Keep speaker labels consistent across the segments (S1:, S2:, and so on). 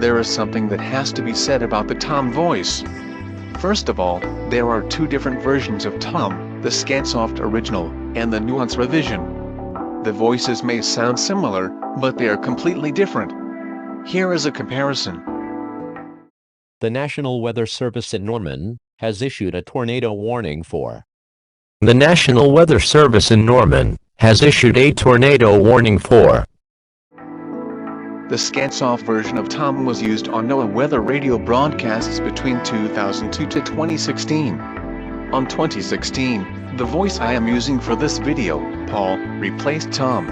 S1: there is something that has to be said about the Tom voice. First of all, there are two different versions of Tom, the Scansoft original, and the nuance revision. The voices may sound similar, but they are completely different. Here is a comparison.
S2: The National Weather Service in Norman has issued a tornado warning for.
S3: The National Weather Service in Norman has issued a tornado warning for.
S1: The Scansoft version of Tom was used on NOAA weather radio broadcasts between 2002 to 2016. On 2016, the voice I am using for this video, Paul, replaced Tom.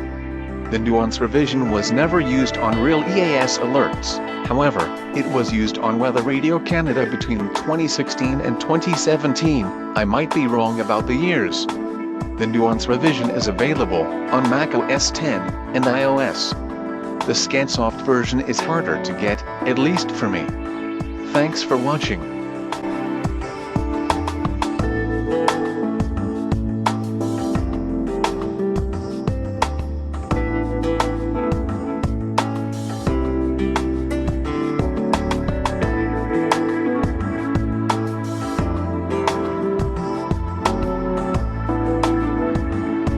S1: The nuance revision was never used on real EAS alerts, however, it was used on Weather Radio Canada between 2016 and 2017, I might be wrong about the years. The nuance revision is available on Mac OS X and iOS. The Scansoft version is harder to get, at least for me. Thanks for watching.